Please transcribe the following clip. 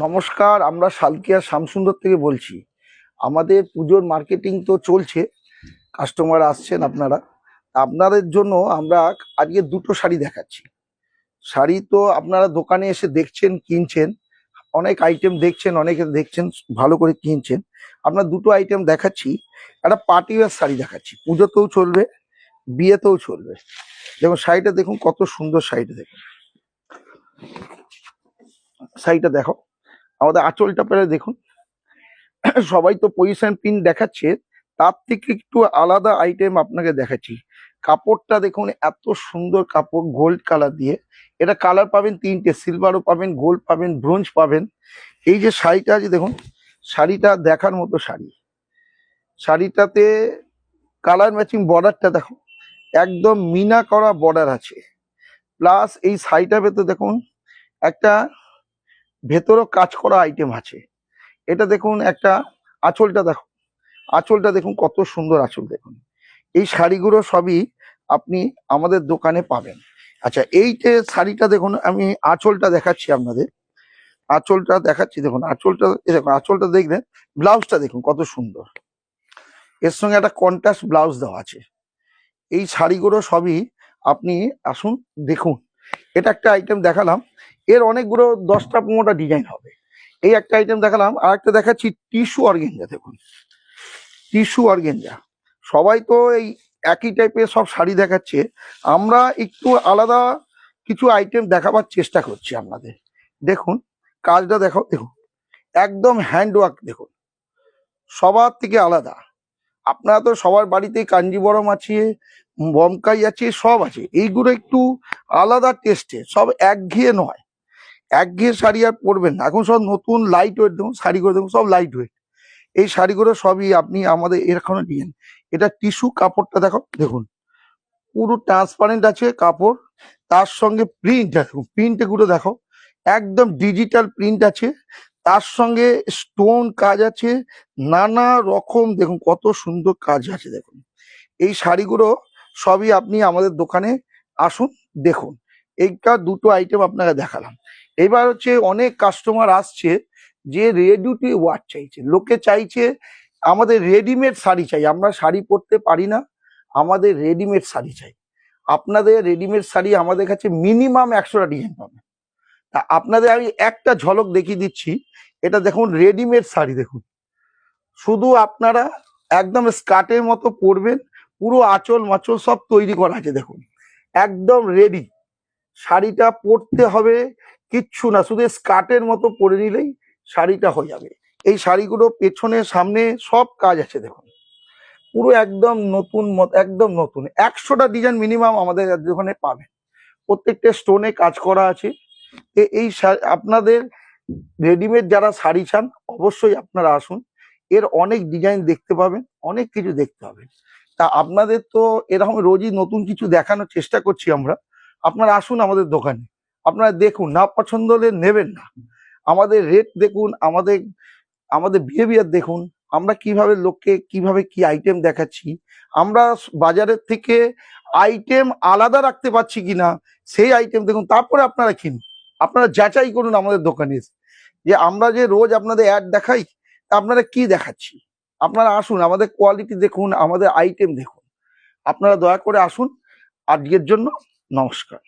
নমস্কার, আমরা শালকিয়া শ্যামসুন্দর থেকে বলছি। আমাদের পুজোর মার্কেটিং তো চলছে, কাস্টমার আসছেন আপনারা। আপনাদের জন্য আমরা আজকে দুটো শাড়ি দেখাচ্ছি। শাড়ি তো আপনারা দোকানে এসে দেখছেন, কিনছেন, অনেক আইটেম দেখছেন, অনেকে দেখছেন, ভালো করে কিনছেন। আপনার দুটো আইটেম দেখাচ্ছি। একটা পার্টি ওয়্যার শাড়ি দেখাচ্ছি, পুজোতেও চলবে, বিয়েতেও চলবে। দেখুন শাড়িটা, দেখুন কত সুন্দর শাড়িটা, দেখুন শাড়িটা দেখো, আমাদের আঁচলটা পেরে দেখুন। সবাই তো পজিশন প্রিন্ট দেখাচ্ছে, তার থেকে একটু আলাদা আইটেম আপনাকে দেখাচ্ছি। কাপড়টা দেখুন, এত সুন্দর কাপড়, গোল্ড কালার দিয়ে। এটা কালার পাবেন তিনটে, সিলভারও পাবেন, গোল্ড পাবেন, ব্রোঞ্জ পাবেন। এই যে শাড়িটা আছে দেখুন, শাড়িটা দেখার মতো শাড়ি। শাড়িটাতে কালার ম্যাচিং বর্ডারটা দেখো, একদম মিনা করা বর্ডার আছে। প্লাস এই শাড়িটার ভেতর দেখুন একটা ভেতরও কাজ করা আইটেম আছে। এটা দেখুন, একটা আঁচলটা দেখো, আঁচলটা দেখুন কত সুন্দর আঁচল। দেখুন এই শাড়িগুলো সবই আপনি আমাদের দোকানে পাবেন। আচ্ছা, এই যে শাড়িটা দেখুন, আমি আঁচলটা দেখাচ্ছি আপনাদের, আঁচলটা দেখাচ্ছি। দেখুন আঁচলটা, দেখুন আঁচলটা দেখবেন। ব্লাউজটা দেখুন কত সুন্দর, এর সঙ্গে একটা কন্ট্রাস্ট ব্লাউজ দেওয়া আছে। এই শাড়িগুলো সবই আপনি আসুন দেখুন। এটা একটা আইটেম দেখালাম, এর অনেকগুলো 10টা-15টা ডিজাইন হবে। এই একটা আইটেম দেখালাম, আর একটা দেখাচ্ছি টিস্যু অর্গেঞ্জা। দেখুন টিস্যু অর্গেঞ্জা, সবাই তো এই একই টাইপের সব শাড়ি দেখাচ্ছে, আমরা একটু আলাদা কিছু আইটেম দেখাবার চেষ্টা করছি আপনাদের। দেখুন কাজটা দেখো, দেখুন একদম হ্যান্ডওয়ার্ক, দেখুন সবার থেকে আলাদা। আপনারা তো সবার বাড়িতেই কাঞ্জিবরম আছে, বমকাই আছে, সব আছে। এইগুলো একটু আলাদা টেস্টে, সব একঘেয়ে নয়। একঘেয়ে শাড়ি আর পরবেন না, এখন সব নতুন লাইট ওয়েট। দেখুন শাড়িগুলো দেখুন, সব লাইট ওয়েট। এই শাড়িগুলো সবই আপনি আমাদের এখানে নিয়েন। এটা টিস্যু, কাপড়টা দেখো, দেখুন পুরো ট্রান্সপারেন্ট আছে কাপড়। তার সঙ্গে প্রিন্ট দেখো, প্রিন্ট এগুলো দেখো, একদম ডিজিটাল প্রিন্ট আছে। তার সঙ্গে স্টোন কাজ আছে, নানা রকম। দেখুন কত সুন্দর কাজ আছে। দেখুন এই শাড়িগুলো সবই আপনি আমাদের দোকানে আসুন দেখুন। এইটা দুটো আইটেম আপনাকে দেখালাম। এবার হচ্ছে অনেক কাস্টমার আসছে যে রেডি টু ওয়ার চাইছে, লোকে চাইছে আমাদের রেডিমেড শাড়ি চাই, আমরা শাড়ি পরতে পারি না, আমাদের রেডিমেড শাড়ি চাই। আপনাদের রেডিমেড শাড়ি আমাদের কাছে মিনিমাম 100টা ডিজাইন পাবেন। তা আপনাদের আমি একটা ঝলক দেখিয়ে দিচ্ছি। এটা দেখুন রেডিমেড শাড়ি, দেখুন শুধু আপনারা একদম স্কার্টের মতো পরবেন, পুরো আঁচল মাচল সব তৈরি করা আছে। দেখুন একদম রেডি, শাড়িটা পরতে হবে কিচ্ছু না, শুধু স্কার্টের মতো পরে নিলেই শাড়িটা হয়ে যাবে। এই শাড়িগুলো পেছনে সামনে সব কাজ আছে। দেখুন পুরো একদম নতুন একদম নতুন। 100টা ডিজাইন মিনিমাম আমাদের দোকানে পাবেন, প্রত্যেকটা স্টোনে কাজ করা আছে। এই আপনাদের রেডিমেড যারা শাড়ি চান, অবশ্যই আপনারা আসুন, এর অনেক ডিজাইন দেখতে পাবেন, অনেক কিছু দেখতে পাবেন। তা আপনাদের তো এরকম রোজই নতুন কিছু দেখানোর চেষ্টা করছি আমরা। আপনারা আসুন আমাদের দোকানে, আপনারা দেখুন, না পছন্দ হলে নেবেন না। আমাদের রেট দেখুন, আমাদের আমাদের বিহেভিয়ার দেখুন, আমরা কিভাবে লোককে কিভাবে কি আইটেম দেখাচ্ছি। আমরা বাজারের থেকে আইটেম আলাদা রাখতে পারছি কিনা সেই আইটেম দেখুন, তারপরে আপনারা কিনুন। আপনারা যাচাই করুন আমাদের দোকানে এসে, যে আমরা যে রোজ আপনাদের অ্যাড দেখাই, তা আপনারা কি দেখাচ্ছি। আপনারা আসুন, আমাদের কোয়ালিটি দেখুন, আমাদের আইটেম দেখুন। আপনারা দয়া করে আসুন। আজকের জন্য নমস্কার।